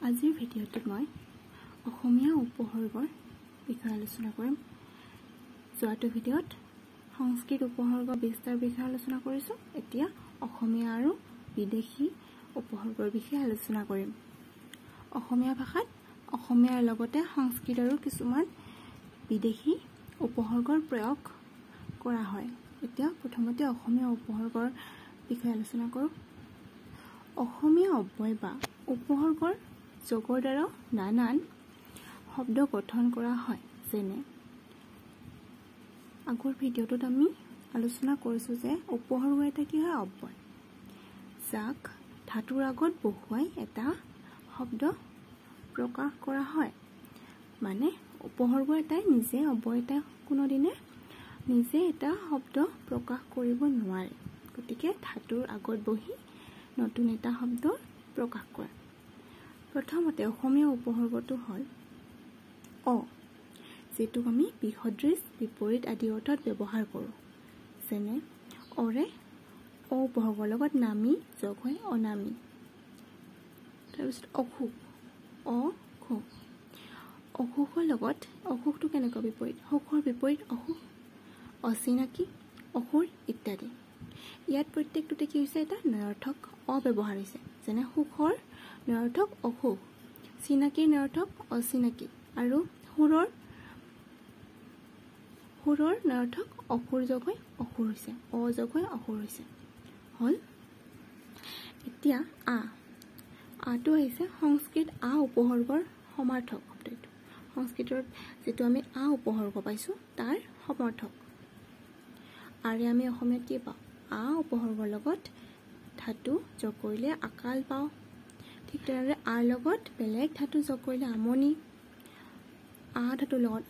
আজিৰ ভিডিঅ'টোত মই অসমীয়া উপসৰ্গৰ বিষয়ে আলোচনা কৰিম। যোৱাটো ভিডিঅ'ত সংস্কৃত উপসৰ্গ বিস্তাৰ বিষয়ে আলোচনা কৰিছোঁ। এতিয়া অসমীয়া আৰু বিদেশী উপসৰ্গৰ বিষয়ে আলোচনা কৰিম। অসমীয়া ভাষাত অসমীয়াৰ লগতে সংস্কৃত আৰু কিছুমান বিদেশী উপসৰ্গৰ প্ৰয়োগ কৰা হয়। এতিয়া প্ৰথমতে অসমীয়া উপসৰ্গৰ বিষয়ে আলোচনা কৰোঁ। অসমীয়া অব্যয় বা উপসৰ্গৰ যোগৰ দ্বাৰা নানান শব্দ গঠন কৰা হয়। যেনে আগৰ ভিডিঅ'টোত আমি আলোচনা কৰিছোঁ যে উপসৰ্গ এটা কি হয়? অব্যয়, যাক ধাতুৰ আগত বহুৱাই এটা শব্দ প্ৰকাশ কৰা হয়। মানে উপসৰ্গ এটাই নিজে অব্যয় এটা কোনোদিনে নিজে এটা শব্দ প্ৰকাশ কৰিব নোৱাৰে। গতিকে ধাতুৰ আগত বহি নতুন এটা শব্দ প্ৰকাশ কৰে। প্ৰথমতে অসমীয়া উপসৰ্গটো হ'ল অ, যিটোক আমি বিসদৃশ, বিপৰীত আদি অৰ্থত ব্যৱহাৰ কৰোঁ। যেনে অৰে অ উপসৰ্গৰ লগত নামি যোগ হয় অনামি। তাৰপিছত অসুখ, অসুখ, অসুখৰ লগত অসুখটো কেনেকুৱা বিপৰীত? সুখৰ বিপৰীত অসুখ, অচিনাকি, অসুৰ ইত্যাদি। ইয়াত প্ৰত্যেকটোতে কি হৈছে? এটা নয়াৰ্থক অ ব্যৱহাৰ হৈছে। যেনে সুখৰ নয়াৰ্থক অসুখ, চিনাকিৰ নয়াৰ্থক অচিনাকি আৰু সুৰৰ নয়াৰ্থক অসুৰ যোগ হৈ অসুৰ হৈছে, অ যোগ হৈ অসুৰ হৈছে। হ'ল। এতিয়া আটো আহিছে সংস্কৃত আ উপসৰ্গৰ সমাৰ্থক শব্দ। এইটো সংস্কৃতত যিটো আমি আ উপসৰ্গ পাইছোঁ তাৰ সমৰ্থক। আৰে আমি অসমীয়াত কি পাওঁ? আ উপসৰ্গৰ লগত ধাতু যোগ কৰিলে আকাল পাওঁ। ঠিক তেনেদৰে আৰ লগত বেলেগ ধাতু যোগ কৰিলে আমনি। আ ধাতুৰ লগত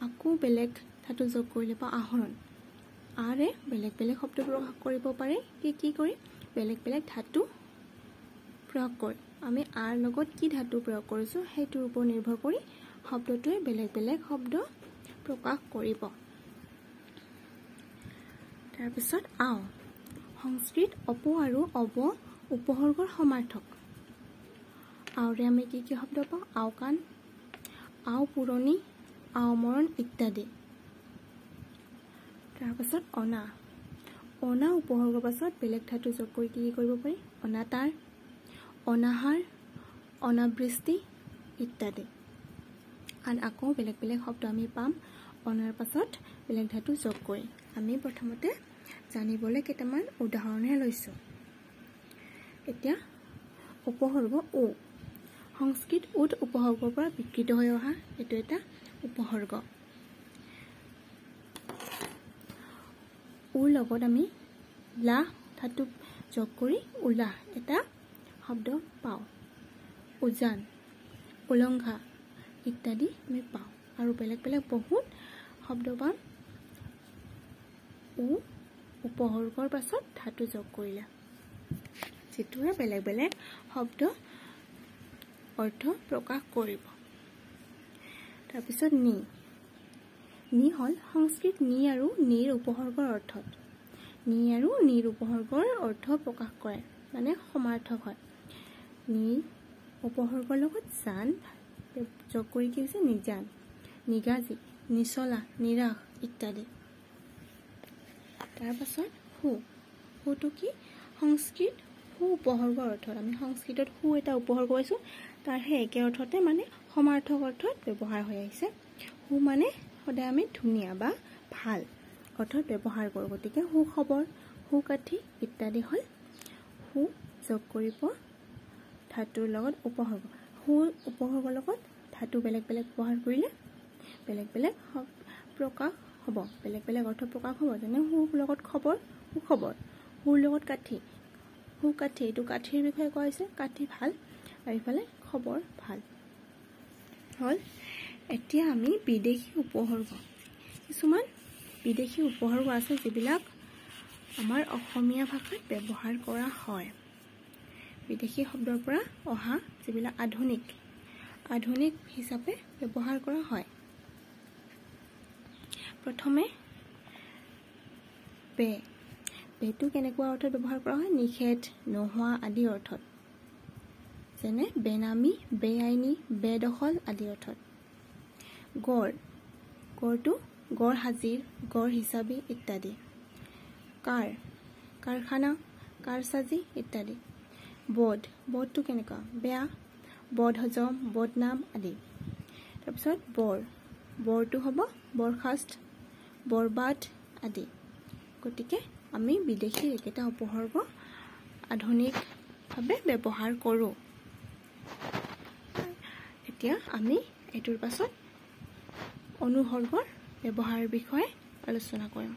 আকৌ বেলেগ ধাতু যোগ কৰিলে পাওঁ আহৰণ। আৰে বেলেগ বেলেগ শব্দ প্ৰকাশ কৰিব পাৰে। কি কৰি? বেলেগ বেলেগ ধাতু প্ৰয়োগ কৰি। আমি আৰ লগত কি ধাতু প্ৰয়োগ কৰিছোঁ সেইটোৰ ওপৰত নিৰ্ভৰ কৰি শব্দটোৱে বেলেগ বেলেগ শব্দ প্ৰকাশ কৰিব। তাৰপিছত আও, সংস্কৃত অপ আৰু অব উপসৰ্গৰ সমাৰ্থক। আওৰে আমি কি কি শব্দ পাওঁ? আওকাণ, আও পুৰণি, আও মৰণ ইত্যাদি। তাৰপাছত অনা, অনা উপসৰ্গৰ পাছত বেলেগ ধাতু যোগ কৰি কি কৰিব পাৰি? অনাতাঁৰ, অনাহাৰ, অনাবৃষ্টি ইত্যাদি। আৰু আকৌ বেলেগ বেলেগ শব্দ আমি পাম অনাৰ পাছত বেলেগ ধাতু যোগ কৰি। আমি প্ৰথমতে জানিবলৈ কেইটামান উদাহৰণহে লৈছোঁ। এতিয়া উপসৰ্গ ও, সংস্কৃত উদ উপসৰ্গৰ পৰা বিকৃত হৈ অহা এইটো এটা উপসৰ্গ। উৰ লগত আমি লাহ ধাতু যোগ কৰি উলাহ এটা শব্দ পাওঁ। উজান, উলংঘা ইত্যাদি আমি পাওঁ। আৰু বেলেগ বেলেগ বহুত শব্দ পাম উ উপসৰ্গৰ পাছত ধাতু যোগ কৰিলে, যিটোৱে বেলেগ বেলেগ শব্দ অৰ্থ প্ৰকাশ কৰিব। তাৰপিছত নি হ'ল সংস্কৃত নি আৰু নিৰ উপসৰ্গৰ অৰ্থত। নি আৰু নিৰ উপসৰ্গৰ অৰ্থ প্ৰকাশ কৰে, মানে সমাৰ্থক হয়। নি উপসৰ্গৰ লগত জান যোগ কৰি কি হৈছে? নিজান, নিগাজি, নিচলা, নিৰাশ ইত্যাদি। তাৰপাছত সুটো কি? সংস্কৃত সু উপসৰ্গৰ অৰ্থত। আমি সংস্কৃতত সু এটা উপসৰ্গ পাইছোঁ, তাৰ সেই একে অৰ্থতে মানে সমাৰ্থক অৰ্থত ব্যৱহাৰ হৈ আহিছে। সু মানে সদায় আমি ধুনীয়া বা ভাল অৰ্থত ব্যৱহাৰ কৰোঁ। গতিকে সুখবৰ, সুকাঠি ইত্যাদি হ'ল সু যোগ কৰিব ধাতুৰ লগত উপসৰ্গ। সু উপসৰ্গৰ লগত ধাতু বেলেগ বেলেগ ব্যৱহাৰ কৰিলে বেলেগ বেলেগ প্ৰকাশ হ'ব, বেলেগ বেলেগ অৰ্থ প্ৰকাশ হ'ব। যেনে সুৰ লগত খবৰ, সুখবৰ, সুৰ লগত কাঠি, সুকাঠি, এইটো কাঠিৰ বিষয়ে কোৱা হৈছে, কাঠি ভাল আৰু ইফালে খবৰ ভাল। হ'ল। এতিয়া আমি বিদেশী উপসৰ্গ, কিছুমান বিদেশী উপসৰ্গ আছে যিবিলাক আমাৰ অসমীয়া ভাষাত ব্যৱহাৰ কৰা হয়। বিদেশী শব্দৰ পৰা অহা যিবিলাক আধুনিক হিচাপে ব্যৱহাৰ কৰা হয়। প্ৰথমে বেটো কেনেকুৱা অৰ্থত ব্যৱহাৰ কৰা হয়? নিষেধ, নোহোৱা আদি অৰ্থত। যেনে বেনামী, বেআইনী, বেদখল আদি অৰ্থত। গড়, গড়টো গড় হাজিৰ, গড় হিচাপী ইত্যাদি। কাৰ, কাৰখানা, কাৰচাজি ইত্যাদি। বধ, বধটো কেনেকুৱা? বেয়া, বদহজম, বদনাম আদি। তাৰপিছত বৰ, বৰটো হ'ব বৰখাস্ত, বৰবাদ আদি। গতিকে আমি বিদেশী একেটা উপসৰ্গ আধুনিকভাৱে ব্যৱহাৰ কৰোঁ। এতিয়া আমি এইটোৰ পাছত অনুসৰ্গৰ ব্যৱহাৰৰ বিষয়ে আলোচনা কৰিম।